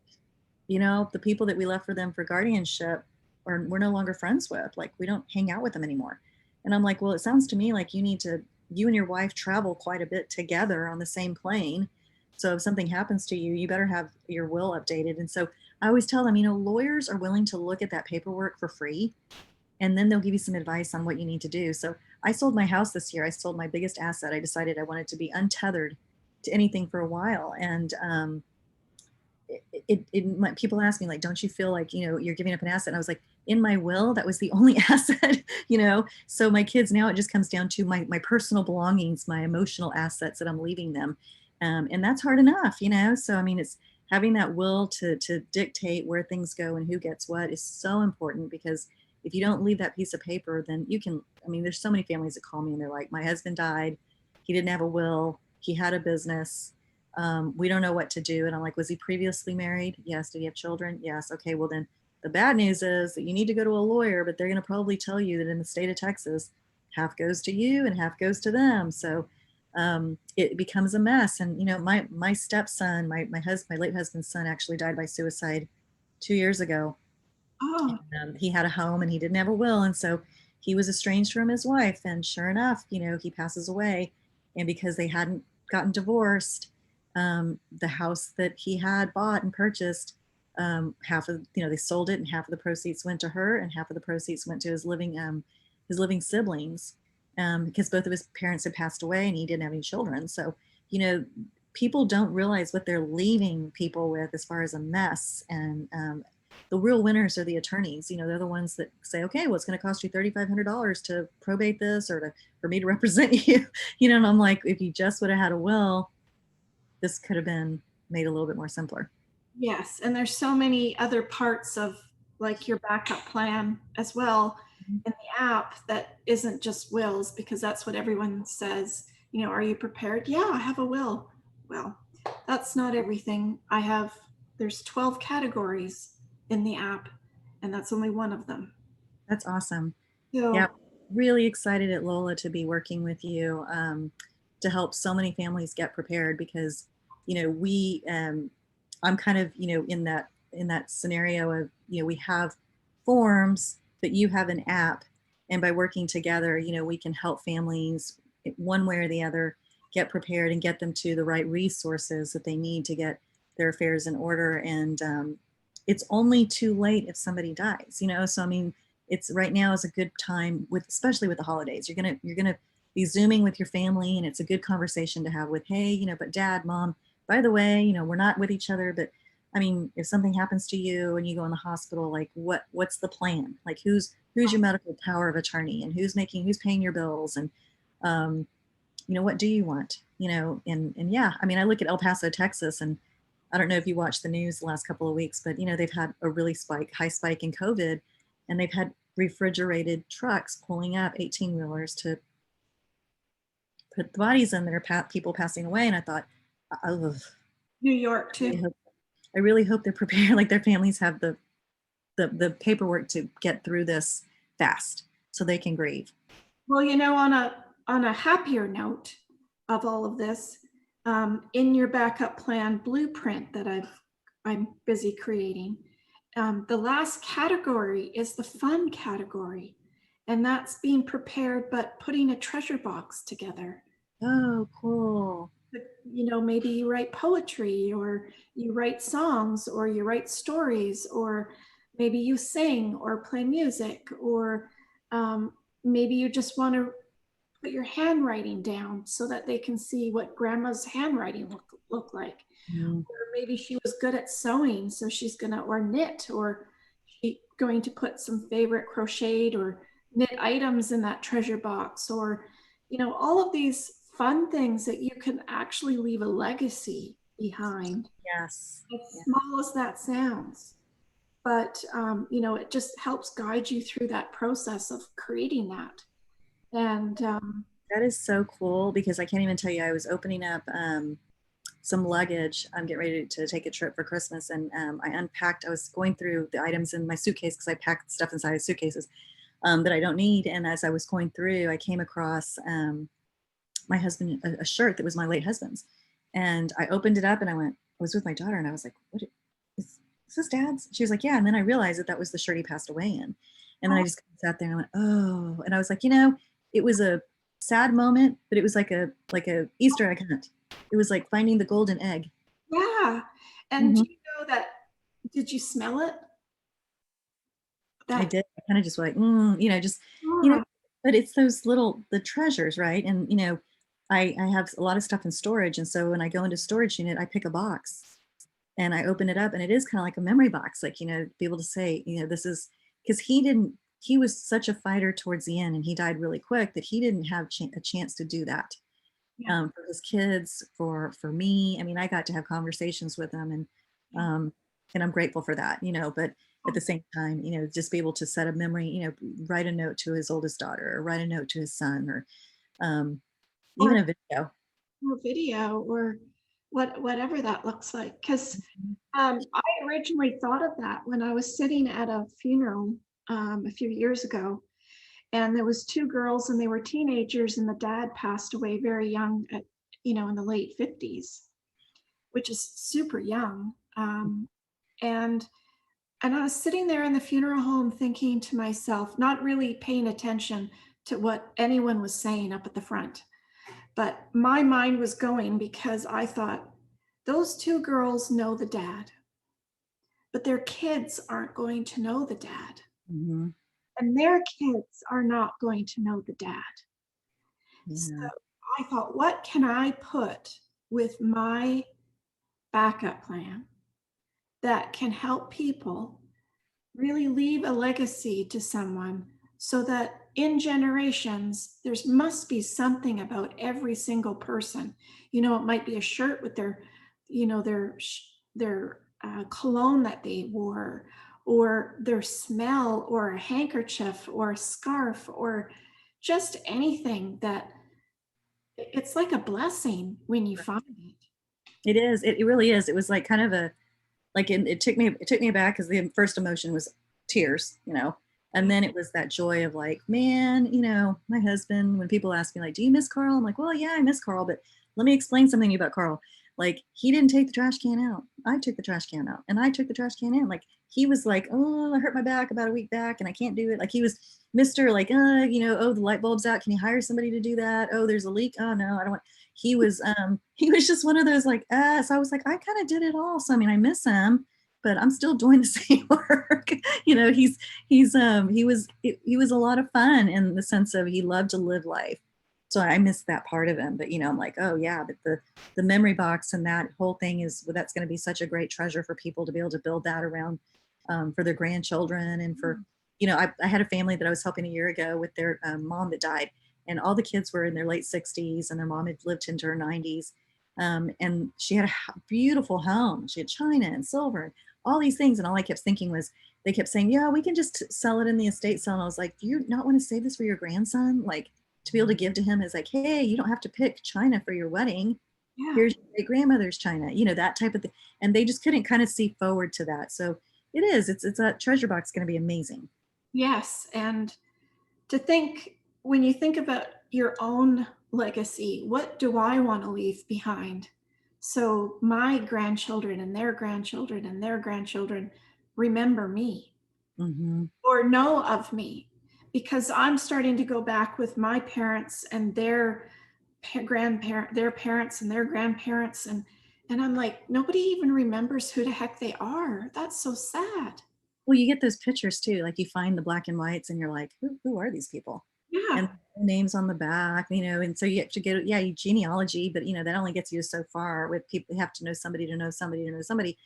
B: And the people that we left for them for guardianship, or we're no longer friends with. Like, we don't hang out with them anymore. And I'm like, well, it sounds to me like you and your wife travel quite a bit together on the same plane. So if something happens to you, you better have your will updated. And so I always tell them, lawyers are willing to look at that paperwork for free, and then they'll give you some advice on what you need to do. So I sold my house this year. I sold my biggest asset. I decided I wanted to be untethered to anything for a while. And people ask me, like, don't you feel like you're giving up an asset? And I was like, in my will, that was the only asset. So my kids, now it just comes down to my personal belongings, my emotional assets that I'm leaving them. And that's hard enough. So I mean, it's having that will to dictate where things go and who gets what is so important, because if you don't leave that piece of paper, then I mean, there's so many families that call me and they're like, my husband died, he didn't have a will, he had a business, we don't know what to do. And I'm like, was he previously married? Yes. Did he have children? Yes. Okay. Well, then the bad news is that you need to go to a lawyer, but they're going to probably tell you that in the state of Texas, half goes to you and half goes to them. So it becomes a mess. And, my stepson, my late husband's son, actually died by suicide 2 years ago.
A: Oh,
B: He had a home and he didn't have a will. And so he was estranged from his wife. And sure enough, he passes away. And because they hadn't gotten divorced, The house that he had bought and purchased, half of, they sold it, and half of the proceeds went to her, and half of the proceeds went to his living siblings, because both of his parents had passed away, and he didn't have any children. So, you know, people don't realize what they're leaving people with as far as a mess. And the real winners are the attorneys. They're the ones that say, okay, well, it's going to cost you $3,500 to probate this, or for me to represent you. And I'm like, if you just would have had a will, this could have been made a little bit more simpler.
A: Yes, and there's so many other parts of like your backup plan as well in the app that isn't just wills, because that's what everyone says. Are you prepared? Yeah, I have a will. Well, that's not everything. There's 12 categories in the app, and that's only one of them.
B: That's awesome. Yeah,
A: So,
B: really excited at LOLA to be working with you, to help so many families get prepared, because I'm kind of in that scenario of, we have forms, but you have an app, and by working together, we can help families one way or the other get prepared and get them to the right resources that they need to get their affairs in order. And it's only too late if somebody dies. So I mean, it's right now is a good time, especially with the holidays. You're gonna be zooming with your family, and it's a good conversation to have with, hey, but dad, mom, by the way, we're not with each other, but I mean, if something happens to you and you go in the hospital, like what's the plan? Like who's your medical power of attorney, and who's paying your bills, and um, what do you want? And yeah, I mean, I look at El Paso, Texas, and I don't know if you watched the news the last couple of weeks, but they've had a really high spike in COVID, and they've had refrigerated trucks pulling up 18-wheelers to put the bodies in that are people passing away. And I thought, oh,
A: New York
B: I
A: too.
B: really hope, I really hope they're prepared, like their families have the paperwork to get through this fast so they can grieve.
A: Well, on a happier note of all of this, in your backup plan blueprint that I'm busy creating, the last category is the fun category, and that's being prepared, but putting a treasure box together.
B: Oh, cool.
A: Maybe you write poetry, or you write songs, or you write stories, or maybe you sing or play music, or maybe you just want to put your handwriting down so that they can see what grandma's handwriting look like.
B: Mm,
A: Or maybe she was good at sewing, so she's gonna, or knit, or she's going to put some favorite crocheted or knit items in that treasure box, or all of these fun things that you can actually leave a legacy behind,
B: yes.
A: as
B: Yeah.
A: small as that sounds. But it just helps guide you through that process of creating that. And
B: That is so cool, because I can't even tell you, I was opening up some luggage. I'm getting ready to take a trip for Christmas, and I was going through the items in my suitcase, because I packed stuff inside of suitcases that I don't need. And as I was going through, I came across my husband, a shirt that was my late husband's. And I opened it up, and I was with my daughter, and I was like, is this dad's? She was like, yeah. And then I realized that was the shirt he passed away in. And then I just sat there and I went, oh. And I was like, it was a sad moment, but it was like a Easter egg hunt. It was like finding the golden egg.
A: yeah. And
B: Mhm.
A: did you smell it?
B: I
A: That,
B: did. I kind of just like, just, you know,
A: yeah.
B: but it's the treasures, right? And, I have a lot of stuff in storage. And so when I go into storage unit, I pick a box and I open it up, and it is kind of like a memory box, like, be able to say, this is, because he was such a fighter towards the end, and he died really quick, that he didn't have a chance to do that,
A: Yeah.
B: for his kids, for me. I mean, I got to have conversations with him,
A: Yeah.
B: um, and I'm grateful for that, but at the same time, just be able to set a memory, write a note to his oldest daughter, or write a note to his son, or um,
A: Or
B: even a video.
A: a video, or whatever that looks like. Because
B: Mhm.
A: I originally thought of that when I was sitting at a funeral a few years ago, and there was two girls, and they were teenagers, and the dad passed away very young, at in the late 50s, which is super young. And I was sitting there in the funeral home thinking to myself, not really paying attention to what anyone was saying up at the front, but my mind was going, because I thought, Those two girls know the dad, but their kids aren't going to know the dad.
B: Mhm.
A: And their kids are not going to know the dad. So
B: Yeah.
A: I thought, what can I put with my backup plan that can help people really leave a legacy to someone so that in generations there's must be something about every single person. It might be a shirt with their cologne that they wore, or their smell, or a handkerchief, or a scarf, or just anything that it's like a blessing when you find it.
B: It is. It really is. It was like kind of a like it took me aback because the first emotion was tears, and then it was that joy of like, man, my husband. When people ask me like, "Do you miss Carl?" I'm like, "Well, yeah, I miss Carl, but let me explain something to you about Carl. Like, he didn't take the trash can out. I took the trash can out, and I took the trash can in. Like, he was like, "Oh, I hurt my back about a week back, and I can't do it." Like, he was Mister like, "Oh, the light bulb's out. Can you hire somebody to do that? Oh, there's a leak. Oh no, I don't want." He was just one of those like, so I was like, I kind of did it all. So I mean, I miss him, but I'm still doing the same work. He was a lot of fun in the sense of he loved to live life. So I miss that part of him. But I'm like, oh yeah, but the memory box and that whole thing is, well, that's going to be such a great treasure for people to be able to build that around, for their grandchildren and for, I had a family that I was helping a year ago with their mom that died, and all the kids were in their late 60s, and their mom had lived into her 90s. And she had a beautiful home. She had china and silver and all these things. And all I kept thinking was, they kept saying, yeah, we can just sell it in the estate sale. And I was like, do you not want to save this for your grandson? Like, to be able to give to him is like, hey, you don't have to pick china for your wedding.
A: Yeah.
B: Here's your great grandmother's china, that type of thing. And they just couldn't kind of see forward to that. So it's a treasure box going to be amazing.
A: Yes. And to think, when you think about your own legacy, what do I want to leave behind? So my grandchildren and their grandchildren and their grandchildren remember me
B: Hmm.
A: or know of me, because I'm starting to go back with my parents and their their parents and their grandparents, and I'm like, nobody even remembers who the heck they are. That's so sad.
B: Well, you get those pictures too. Like, you find the black and whites and you're like, who are these people? And
A: Yeah.
B: names on the back, and so you have to get, yeah, genealogy, but that only gets you so far. With people, you have to know somebody to know somebody to know somebody,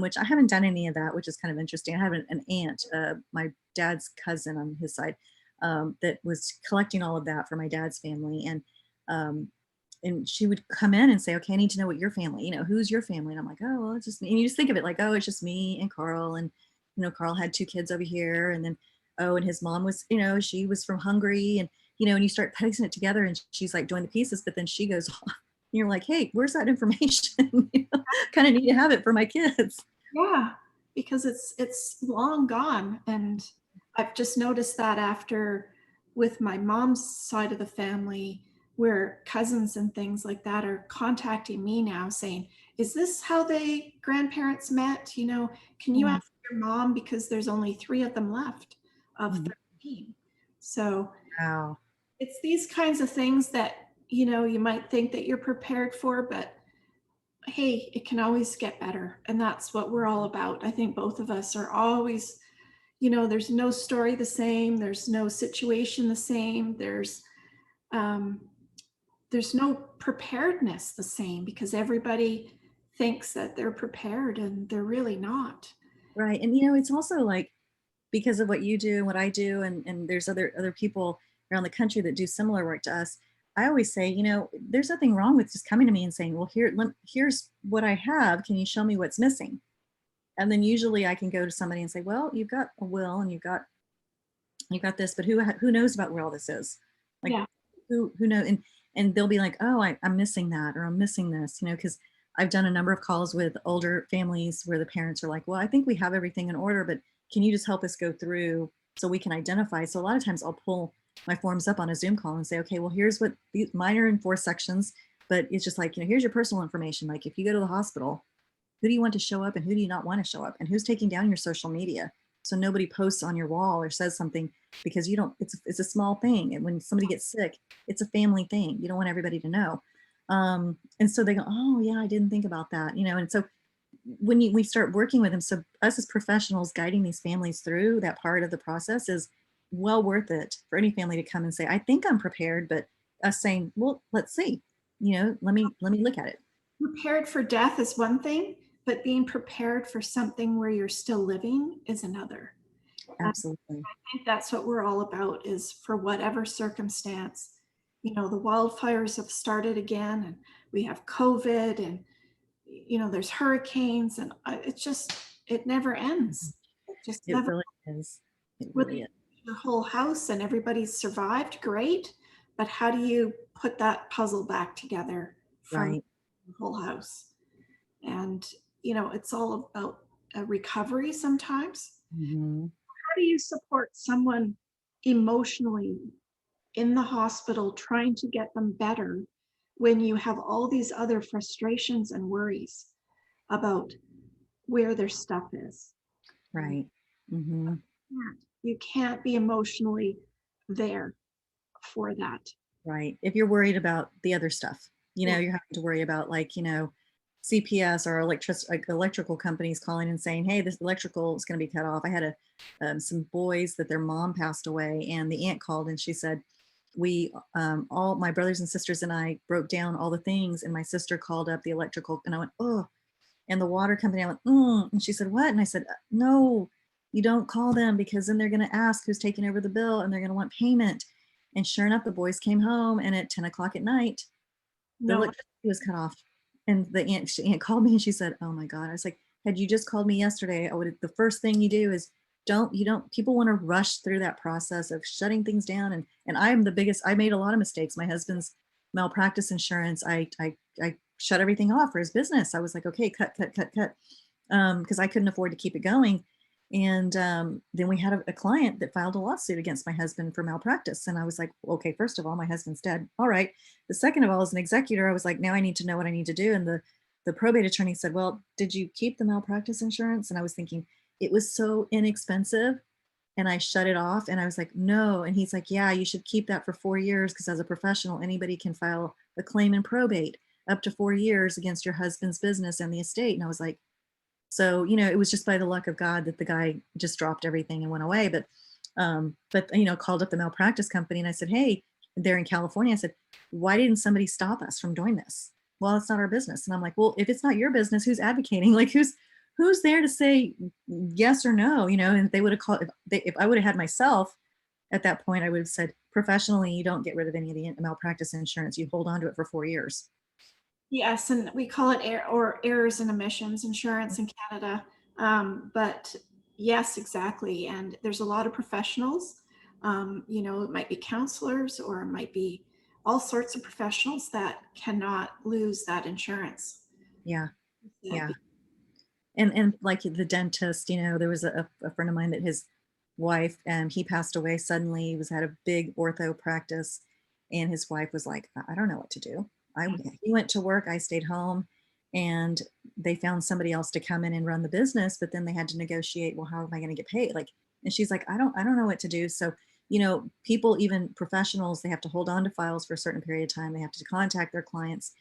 B: which I haven't done any of that, which is kind of interesting. I have an aunt, my dad's cousin on his side, that was collecting all of that for my dad's family. Um, and she would come in and say, okay, I need to know what your family, who's your family? And I'm like, oh, well, it's just me. And you just think of it like, oh, it's just me and Carl. And, Carl had two kids over here. And then, oh, and his mom was, she was from Hungary. And you start piecing it together, and she's like doing the pieces, but then she goes off. And you're like, hey, where's that information? Kind of need to have it for my kids.
A: Yeah, because it's long gone. And I've just noticed that after, with my mom's side of the family, where cousins and things like that are contacting me now saying, is this how they grandparents met? Can you
B: Mm.
A: ask your mom, because there's only three of them left of
B: Mhm.
A: 13. So
B: Wow.
A: it's these kinds of things that, you might think that you're prepared for, but hey, it can always get better. And that's what we're all about. I think both of us are always, there's no story the same, there's no situation the same, um, there's no preparedness the same, because everybody thinks that they're prepared and they're really not.
B: Right. And it's also like, because of what you do and what I do, and there's other people around the country that do similar work to us. I always say, there's nothing wrong with just coming to me and saying, well, here's what I have. Can you show me what's missing? And then usually I can go to somebody and say, well, you've got a will and you've got this, but who knows about where all this is? Like,
A: Yeah.
B: who know? And they'll be like, oh, I'm missing that, or I'm missing this, because I've done a number of calls with older families where the parents are like, well, I think we have everything in order, but can you just help us go through so we can identify? So a lot of times I'll pull my forms up on a Zoom call and say, okay, well, here's what mine are in 4 sections, but it's just like, here's your personal information. Like, if you go to the hospital, who do you want to show up and who do you not want to show up, and who's taking down your social media so nobody posts on your wall or says something, because you don't, it's a small thing, and when somebody gets sick, it's a family thing, you don't want everybody to know. And so they go, oh yeah, I didn't think about that, and so we start working with them, so us as professionals guiding these families through that part of the process is well worth it for any family to come and say, I think I'm prepared, but us saying, well, let's see, let me look at it.
A: Prepared for death is one thing, but being prepared for something where you're still living is another. I
B: Absolutely.
A: think that's what we're all about, is for whatever circumstance. The wildfires have started again, and we have COVID, and there's hurricanes, and it never ends. It just
B: It
A: never.
B: really is. It
A: With
B: really is.
A: your whole house and everybody's survived, great. But how do you put that puzzle back together from
B: Right.
A: the whole house? And it's all about a recovery sometimes.
B: Hmm.
A: How do you support someone emotionally in the hospital, trying to get them better, when you have all these other frustrations and worries about where their stuff is?
B: Right. Hmm.
A: You can't be emotionally there for that.
B: Right. If you're worried about the other stuff,
A: Yeah.
B: you're having to worry about, like, CPS or electrical companies calling and saying, "Hey, this electrical is going to be cut off." I had some boys that their mom passed away, and the aunt called and she said, "We, all my brothers and sisters and I broke down all the things, and my sister called up the electrical," and I went, "Oh," and the water company. I went, and she said, "What?" And I said, "No, you don't call them, because then they're going to ask who's taking over the bill, and they're going to want payment." And sure enough, the boys came home, and at 10 o'clock at night, the
A: No.
B: electricity was cut off. And the aunt called me and she said, "Oh my God." I was like, "Had you just called me yesterday, I would. The first thing you do is don't. People want to rush through that process of shutting things down." And I'm the biggest. I made a lot of mistakes. My husband's malpractice insurance. I shut everything off for his business. I was like, okay, cut, cut, cut, cut, because I couldn't afford to keep it going. And then we had a client that filed a lawsuit against my husband for malpractice. And I was like, okay, first of all, my husband's dead. All right. The second of all, as an executor, I was like, now I need to know what I need to do. And the probate attorney said, well, did you keep the malpractice insurance? And I was thinking, it was so inexpensive. And I shut it off. And I was like, no. And he's like, yeah, you should keep that for 4 years, because as a professional, anybody can file a claim in probate up to 4 years against your husband's business and the estate. And I was like, so, it was just by the luck of God that the guy just dropped everything and went away. But called up the malpractice company and I said, hey, they're in California. I said, why didn't somebody stop us from doing this? Well, it's not our business. And I'm like, well, if it's not your business, who's advocating? Like, who's there to say yes or no? And they would have called, if I would have had myself at that point, I would have said, professionally, you don't get rid of any of the malpractice insurance. You hold on to it for 4 years.
A: Yes, and we call it errors and omissions insurance in Canada. But yes, exactly. And there's a lot of professionals. It might be counselors, or it might be all sorts of professionals that cannot lose that insurance.
B: Yeah.
A: Yeah.
B: Yeah. And like the dentist, there was a friend of mine that his wife, he passed away suddenly. He was had a big ortho practice, and his wife was like, I don't know what to do. He went to work, I stayed home, and they found somebody else to come in and run the business, but then they had to negotiate, well, how am I going to get paid? Like, and she's like, I don't know what to do. So, people, even professionals, they have to hold on to files for a certain period of time. They have to contact their clients.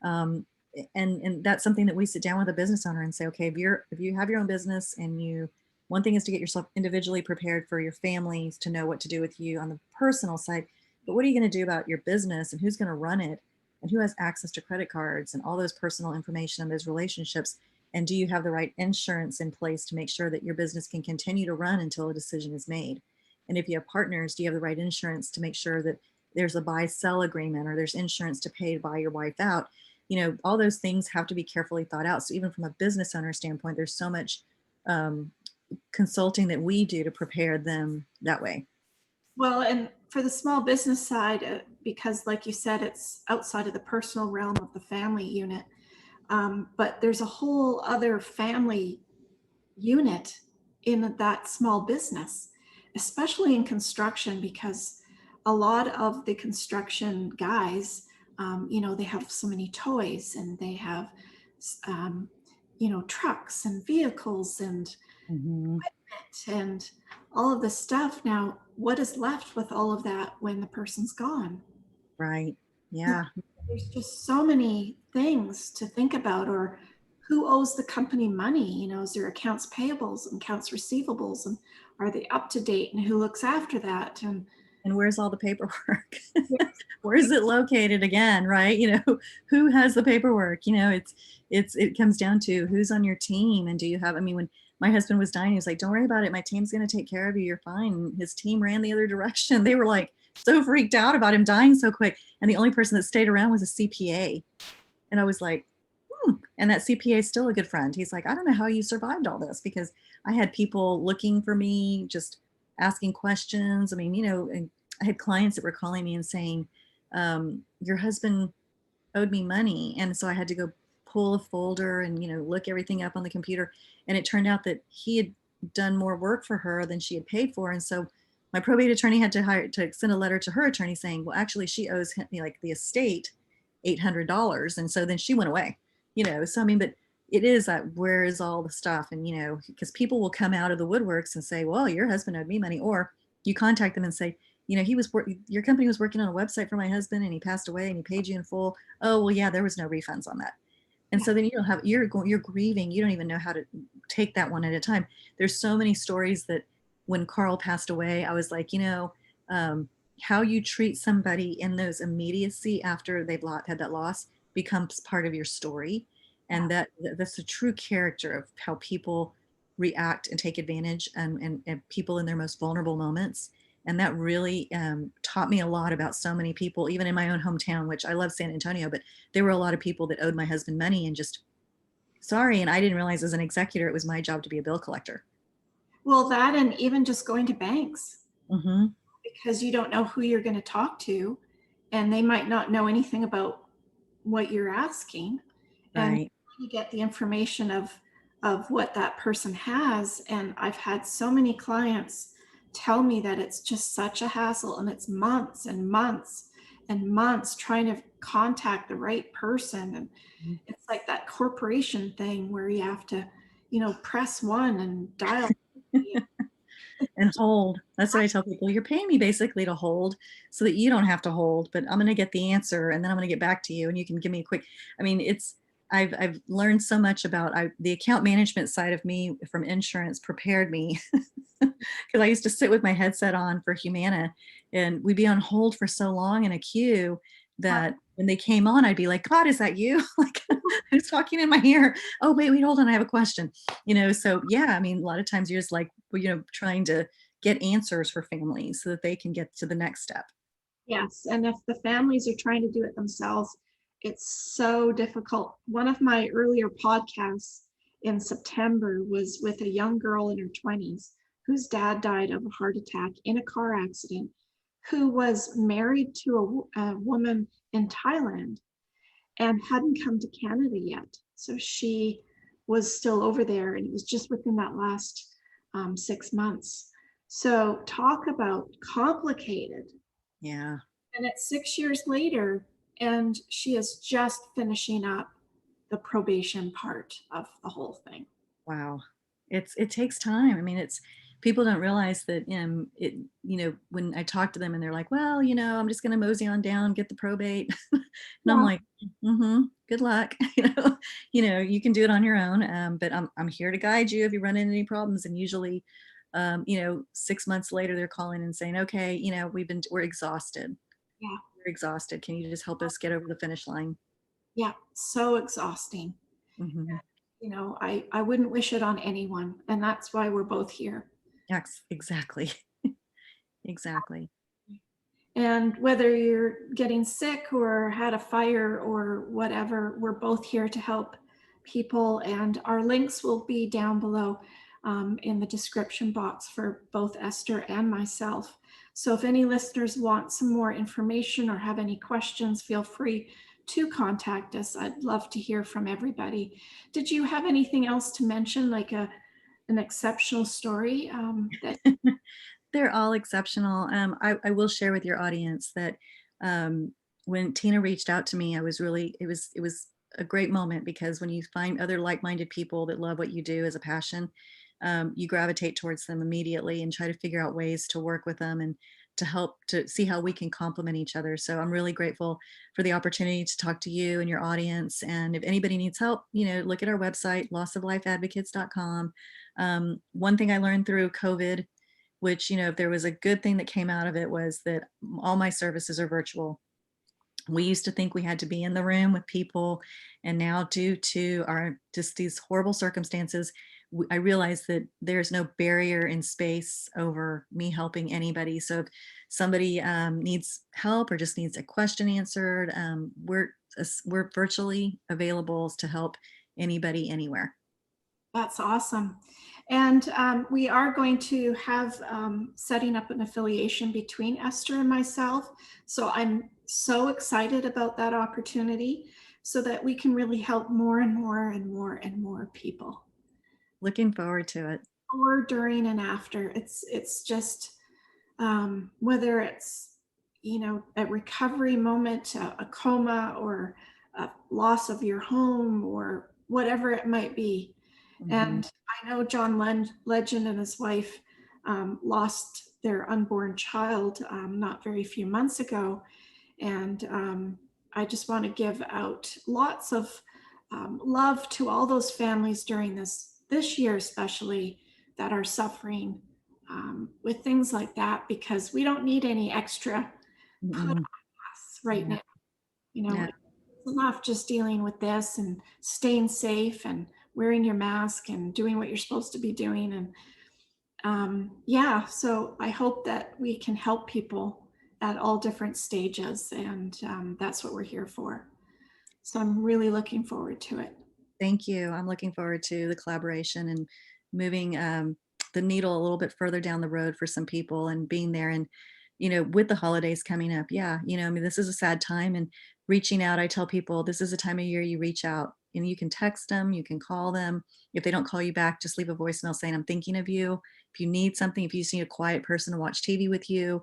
B: Um, and that's something that we sit down with a business owner and say, okay, if you have your own business, and one thing is to get yourself individually prepared for your families to know what to do with you on the personal side, but what are you going to do about your business, and who's going to run it, and who has access to credit cards and all those personal information and those relationships, and do you have the right insurance in place to make sure that your business can continue to run until a decision is made? And if you have partners, do you have the right insurance to make sure that there's a buy sell agreement, or there's insurance to pay to buy your wife out? All those things have to be carefully thought out. So even from a business owner standpoint, there's so much um, consulting that we do to prepare them that way.
A: Well, and for the small business side, because like you said, it's outside of the personal realm of the family unit. But there's a whole other family unit in that small business, especially in construction, because a lot of the construction guys, they have so many toys, and they have, um, trucks and vehicles and
B: Hmm.
A: and all of this stuff. Now, what is left with all of that when the person's gone?
B: Right. Yeah.
A: there's just so many things to think about, or who owes the company money? Is there accounts payables and accounts receivables, and are they up to date, and who looks after that? And
B: And where's all the paperwork? Where is it located again, right? Who has the paperwork? It comes down to who's on your team, and do you have, I mean, when my husband was dying, he was like, don't worry about it. My team's going to take care of you. You're fine. And his team ran the other direction. They were like so freaked out about him dying so quick. And the only person that stayed around was a CPA. And I was like, and that CPA is still a good friend. He's like, I don't know how you survived all this, because I had people looking for me, just asking questions. I mean, and I had clients that were calling me and saying, your husband owed me money. And so I had to go pull a folder and, look everything up on the computer. And it turned out that he had done more work for her than she had paid for. And so my probate attorney had to send a letter to her attorney saying, well, actually she owes him, like the estate, $800. And so then she went away, so I mean, but it is that, where is all the stuff? And, because people will come out of the woodworks and say, well, your husband owed me money. Or you contact them and say, your company was working on a website for my husband and he passed away and he paid you in full. Oh, well, yeah, there was no refunds on that. And
A: yeah,
B: so then you're grieving. You don't even know how to take that one at a time. There's so many stories that when Carl passed away, I was like, um, how you treat somebody in those immediacy after they've had that loss becomes part of your story.
A: yeah.
B: And that's the true character of how people react and take advantage, and people in their most vulnerable moments. And that really taught me a lot about so many people, even in my own hometown, which I love San Antonio, but there were a lot of people that owed my husband money and just sorry. And I didn't realize as an executor, it was my job to be a bill collector.
A: Well, that, and even just going to banks,
B: Hmm.
A: because you don't know who you're going to talk to, and they might not know anything about what you're asking, and
B: Right.
A: you get the information of what that person has. And I've had so many clients tell me that it's just such a hassle, and it's months and months and months trying to contact the right person. And it's like that corporation thing where you have to, press one and dial.
B: And hold. That's what I tell people. You're paying me basically to hold so that you don't have to hold, but I'm going to get the answer and then I'm going to get back to you and you can give me a quick. I mean, I've learned so much about the account management side of me from insurance prepared me because I used to sit with my headset on for Humana and we'd be on hold for so long in a queue that when they came on, I'd be like, God, is that you? Like, who's talking in my ear? Oh, wait, hold on. I have a question. So yeah, I mean, a lot of times you're just like, well, trying to get answers for families so that they can get to the next step.
A: Yes, and if the families are trying to do it themselves, it's so difficult. One of my earlier podcasts in September was with a young girl in her 20s whose dad died of a heart attack in a car accident, who was married to a woman in Thailand and hadn't come to Canada yet. So she was still over there, and it was just within that last 6 months. So talk about complicated.
B: Yeah.
A: And it's 6 years later, and she is just finishing up the probation part of the whole thing.
B: Wow. It takes time. I mean, it's people don't realize that when I talk to them and they're like, well, I'm just gonna mosey on down, get the probate. And I'm
A: Yeah.
B: like, good luck. You can do it on your own. But I'm here to guide you if you run into any problems. And usually, 6 months later, they're calling and saying, okay, we're exhausted.
A: Yeah.
B: We're exhausted. Can you just help us get over the finish line?
A: Yeah. So exhausting.
B: Hmm.
A: I wouldn't wish it on anyone. And that's why we're both here.
B: Yes, exactly. Exactly.
A: And whether you're getting sick or had a fire or whatever, we're both here to help people. And our links will be down below in the description box for both Esther and myself. So if any listeners want some more information or have any questions, feel free to contact us. I'd love to hear from everybody. Did you have anything else to mention, like an exceptional story that?
B: They're all exceptional. I will share with your audience that um, when Tina reached out to me, it was a great moment because when you find other like-minded people that love what you do as a passion, you gravitate towards them immediately and try to figure out ways to work with them. And to help to see how we can complement each other. So I'm really grateful for the opportunity to talk to you and your audience. And if anybody needs help, look at our website, lossoflifeadvocates.com. One thing I learned through COVID, which, if there was a good thing that came out of it, was that all my services are virtual. We used to think we had to be in the room with people, and now due to our just these horrible circumstances, I realize that there's no barrier in space over me helping anybody. So if somebody needs help or just needs a question answered, we're virtually available to help anybody anywhere.
A: That's awesome. And we are going to have setting up an affiliation between Esther and myself. So I'm so excited about that opportunity so that we can really help more and more and more and more people.
B: Looking forward to it.
A: Or during and after. It's just whether it's a recovery moment, a coma, or a loss of your home, or whatever it might be.
B: Mhm.
A: And I know John Legend and his wife lost their unborn child not very few months ago. And I just want to give out lots of love to all those families during this year, especially that are suffering with things like that, because we don't need any extra put on
B: Mm-mm.
A: us right
B: Yeah.
A: now.
B: Yeah.
A: It's enough just dealing with this and staying safe and wearing your mask and doing what you're supposed to be doing. And yeah, so I hope that we can help people at all different stages. And that's what we're here for. So I'm really looking forward to it.
B: Thank you. I'm looking forward to the collaboration and moving the needle a little bit further down the road for some people and being there. And, with the holidays coming up, yeah, I mean, this is a sad time, and reaching out, I tell people this is a time of year you reach out, and you can text them, you can call them. If they don't call you back, just leave a voicemail saying, I'm thinking of you. If you need something, if you just need a quiet person to watch TV with you,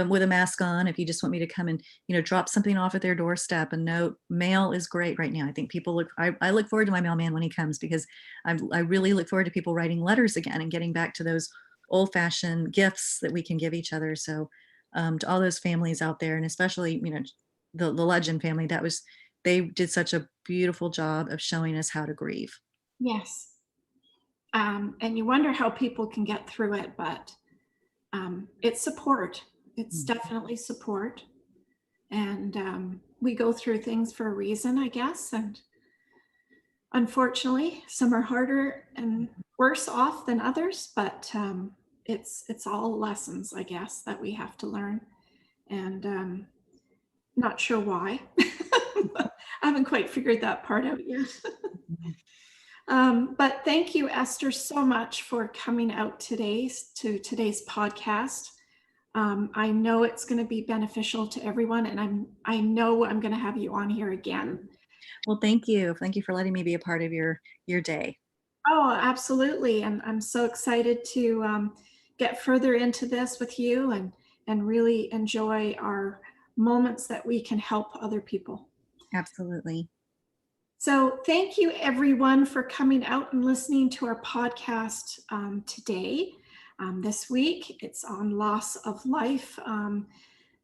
B: with a mask on, if you just want me to come and drop something off at their doorstep, a note. Mail is great right now. I think people I look forward to my mailman when he comes, because I really look forward to people writing letters again and getting back to those old fashioned gifts that we can give each other. So to all those families out there, and especially, the Legend family, they did such a beautiful job of showing us how to grieve.
A: Yes. And you wonder how people can get through it, but it's support. It's
B: Mm.
A: definitely support. And we go through things for a reason, I guess. And unfortunately, some are harder and worse off than others, but it's all lessons, I guess, that we have to learn. And not sure why. I haven't quite figured that part out yet. But thank you, Esther, so much for coming out to today's podcast. I know it's going to be beneficial to everyone, and I know I'm going to have you on here again.
B: Well, thank you. Thank you for letting me be a part of your day.
A: Oh, absolutely. And I'm so excited to get further into this with you and really enjoy our moments that we can help other people.
B: Absolutely.
A: So thank you everyone for coming out and listening to our podcast today. This week, it's on loss of life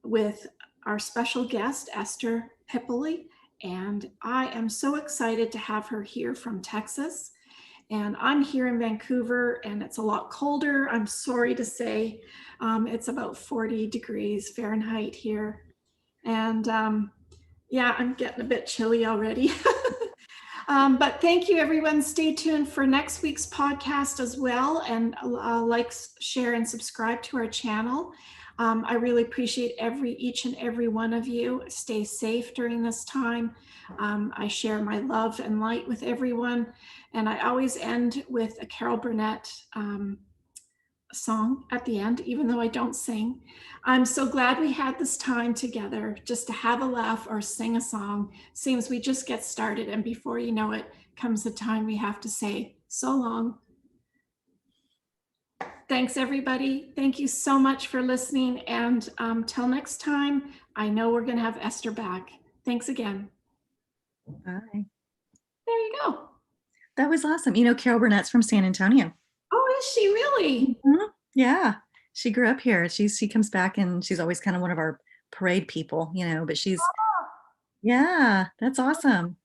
A: with our special guest, Esther Pipoly. And I am so excited to have her here from Texas. And I'm here in Vancouver, and it's a lot colder. I'm sorry to say, it's about 40 degrees Fahrenheit here. And yeah, I'm getting a bit chilly already. But thank you, everyone. Stay tuned for next week's podcast as well. And like, share, and subscribe to our channel. I really appreciate each and every one of you. Stay safe during this time. I share my love and light with everyone. And I always end with a Carol Burnett song at the end, even though I don't sing. I'm so glad we had this time together just to have a laugh or sing a song. Seems we just get started, and before you know it, comes the time we have to say so long. Thanks, everybody. Thank you so much for listening. And till next time, I know we're going to have Esther back. Thanks again.
B: Bye.
A: There you go.
B: That was awesome. Carol Burnett's from San Antonio.
A: Oh, is she really?
B: Mhm. Yeah. She grew up here. She comes back and she's always kind of one of our parade people, but she's yeah, that's awesome.